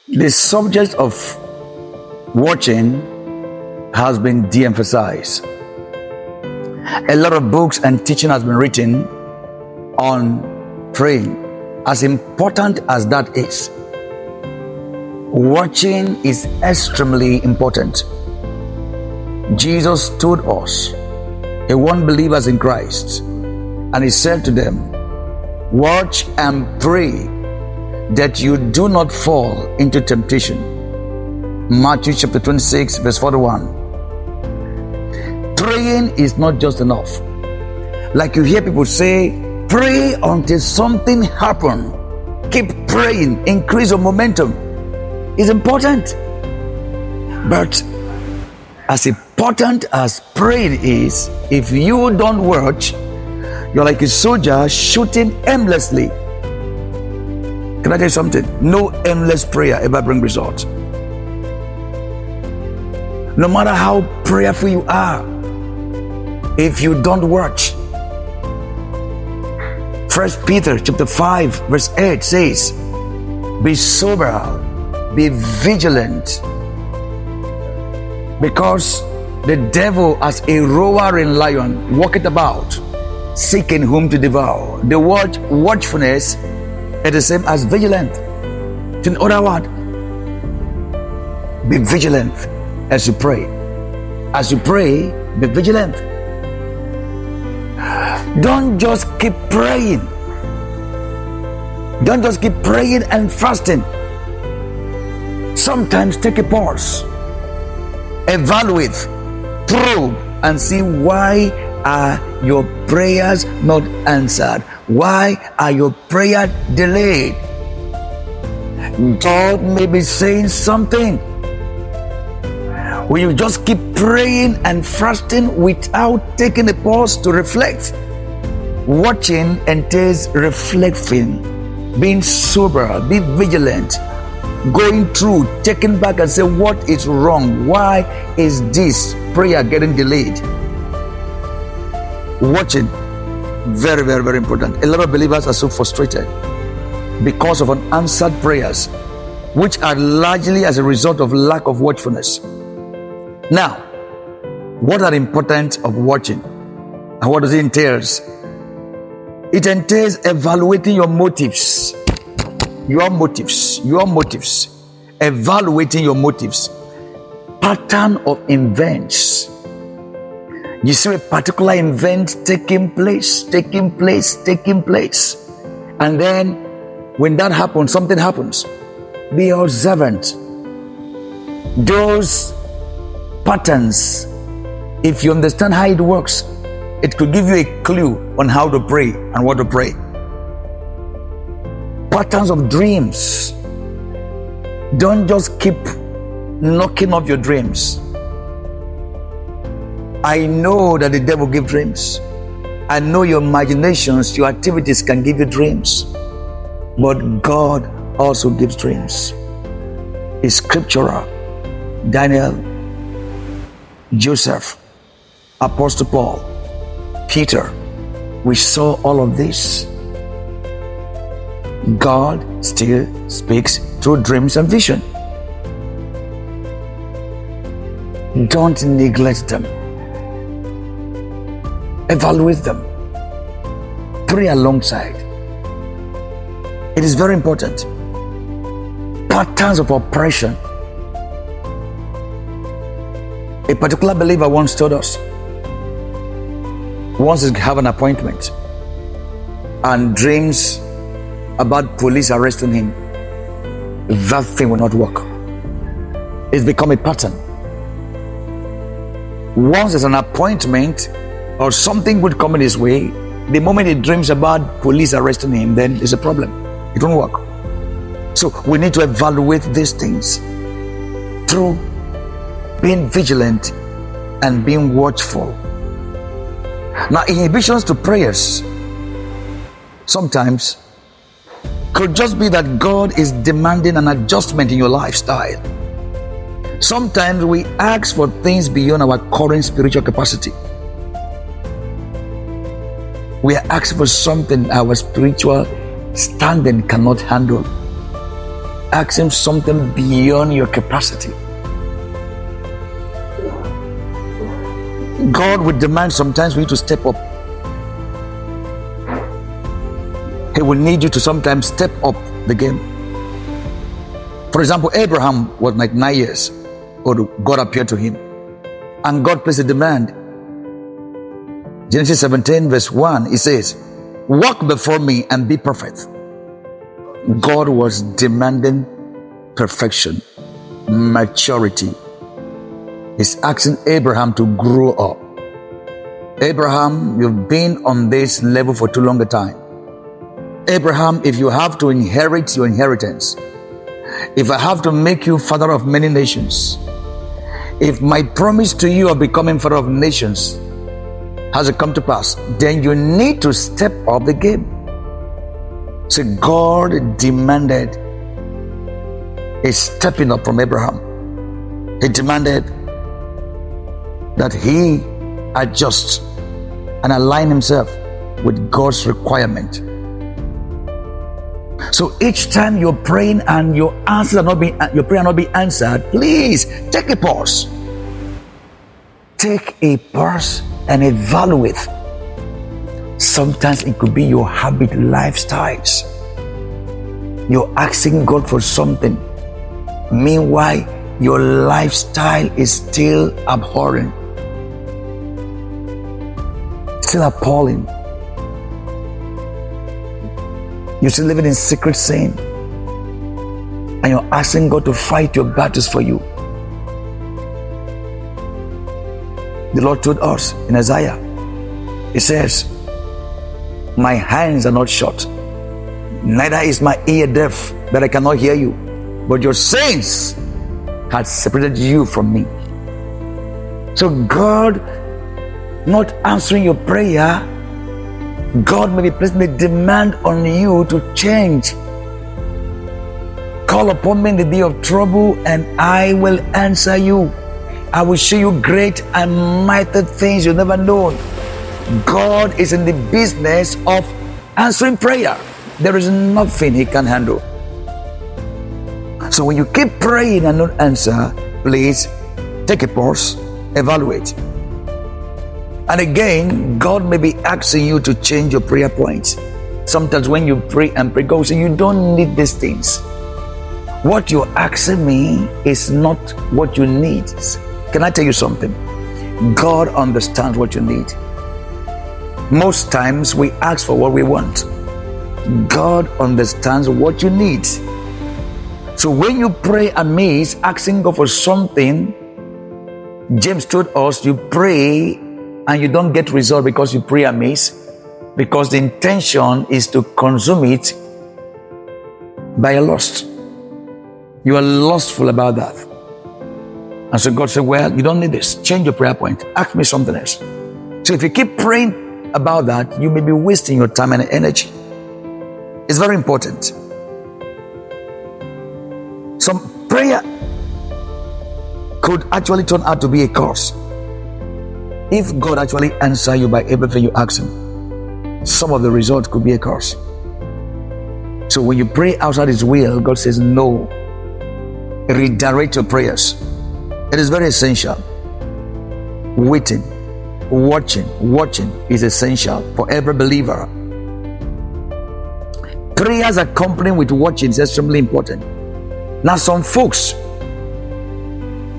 The subject of watching has been de-emphasized. A lot of books and teaching has been written on praying. As important as that is, watching is extremely important. Jesus told us, he warned believers in Christ, and he said to them, watch and pray that you do not fall into temptation. Matthew chapter 26 verse 41. Praying is not just enough. Like you hear people say, pray until something happens. Keep praying, increase your momentum. It's important. But as important as praying is, if you don't watch, you're like a soldier shooting aimlessly. Can I tell you something? No aimless prayer ever brings results. No matter how prayerful you are, if you don't watch. 1 Peter chapter 5 verse 8 says, be sober, be vigilant, because the devil as a roaring lion walketh about, seeking whom to devour. The word watchfulness is the same as vigilant. In other words, be vigilant as you pray. As you pray, be vigilant. Don't just keep praying. Don't just keep praying and fasting. Sometimes take a pause, evaluate, probe, and see why are your prayers not answered? Why are your prayers delayed? God may be saying something. When you just keep praying and fasting without taking a pause to reflect. Watching entails reflecting, being sober, be vigilant, going through, taking back and say, what is wrong? Why is this prayer getting delayed? Watching, very, very, very important. A lot of believers are so frustrated because of unanswered prayers, which are largely as a result of lack of watchfulness. Now, what are the importance of watching and what does it entail? It entails evaluating your motives. Your motives. Evaluating your motives. Pattern of events. You see a particular event taking place. And then when that happens, something happens. Be observant. Those patterns, if you understand how it works, it could give you a clue on how to pray and what to pray. Patterns of dreams. Don't just keep knocking off your dreams. I know that the devil gives dreams. I know your imaginations, your activities can give you dreams. But God also gives dreams. It's scriptural. Daniel, Joseph, Apostle Paul, Peter, we saw all of this. God still speaks through dreams and vision. Don't neglect them. Evaluate them. Pray alongside. It is very important. Patterns of oppression. A particular believer once told us, once he have an appointment and dreams about police arresting him, that thing will not work. It's become a pattern. Once there's an appointment or something would come in his way, the moment he dreams about police arresting him, then there's a problem. It won't work. So we need to evaluate these things through being vigilant and being watchful. Now, inhibitions to prayers sometimes could just be that God is demanding an adjustment in your lifestyle. Sometimes we ask for things beyond our current spiritual capacity. We are asking for something our spiritual standing cannot handle. ask him something beyond your capacity. God will demand sometimes for you to step up. He will need you to sometimes step up the game. For example, Abraham was like 9 years old. God appeared to him and God placed a demand. Genesis 17 verse 1, it says, walk before me and be perfect. God was demanding perfection, maturity. He's asking Abraham to grow up. Abraham, you've been on this level for too long a time. Abraham, if you have to inherit your inheritance, if I have to make you father of many nations, if my promise to you of becoming father of nations has come to pass, then you need to step up the game. So God demanded a stepping up from Abraham. He demanded that he adjust and align himself with God's requirement. So each time you're praying and your prayer not be answered, please take a pause. Take a pause and evaluate. Sometimes it could be your habit lifestyles. You're asking God for something. Meanwhile, your lifestyle is still abhorrent, still appalling. You're still living in secret sin, and you're asking God to fight your battles for you. The Lord told us in Isaiah, He says, my hands are not short, neither is my ear deaf that I cannot hear you, but your sins had separated you from me. So God not answering your prayer, God may be placing a demand on you to change. Call upon me in the day of trouble and I will answer you. I will show you great and mighty things you've never known. God is in the business of answering prayer. There is nothing He can handle. So when you keep praying and not answer, please take a pause, evaluate. And again, God may be asking you to change your prayer points. Sometimes when you pray and pray, God will say, you don't need these things. What you're asking me is not what you need. Can I tell you something? God understands what you need. Most times we ask for what we want. God understands what you need. So when you pray amiss, asking God for something, James told us, you pray and you don't get result because you pray amiss, because the intention is to consume it by a lust. You are lustful about that. And so God said, well, you don't need this. Change your prayer point. Ask me something else. So if you keep praying about that, you may be wasting your time and energy. It's very important. Some prayer could actually turn out to be a curse. If God actually answers you by everything you ask Him, some of the results could be a curse. So when you pray outside His will, God says no. Redirect your prayers. It is very essential. Waiting, watching is essential for every believer. Prayers accompanied with watching is extremely important. Now some folks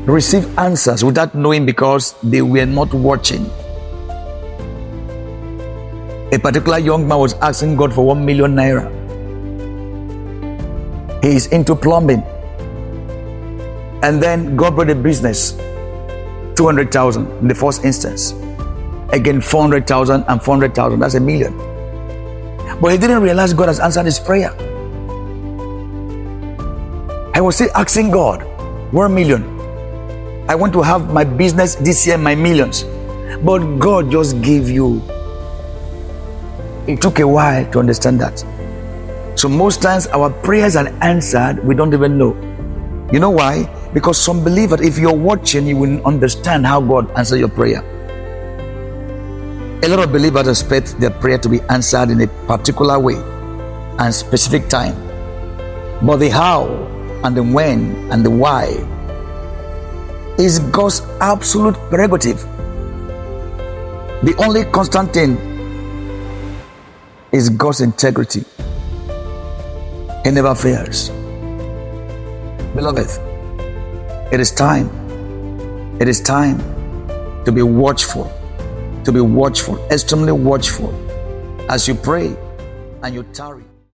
receive answers without knowing because they were not watching. A particular young man was asking God for 1 million naira. He is into plumbing. And then God brought a business, 200,000 in the first instance. Again, 400,000 and 400,000, that's 1 million. But he didn't realize God has answered his prayer. I was still asking God, 1 million. I want to have my business this year, my millions. But God just gave you. It took a while to understand that. So most times our prayers are answered, we don't even know. You know why? Because some believers, if you're watching, you will understand how God answers your prayer. A lot of believers expect their prayer to be answered in a particular way and specific time. But the how and the when and the why is God's absolute prerogative. The only constant thing is God's integrity. He never fails. Beloved, it is time to be watchful, extremely watchful as you pray and you tarry.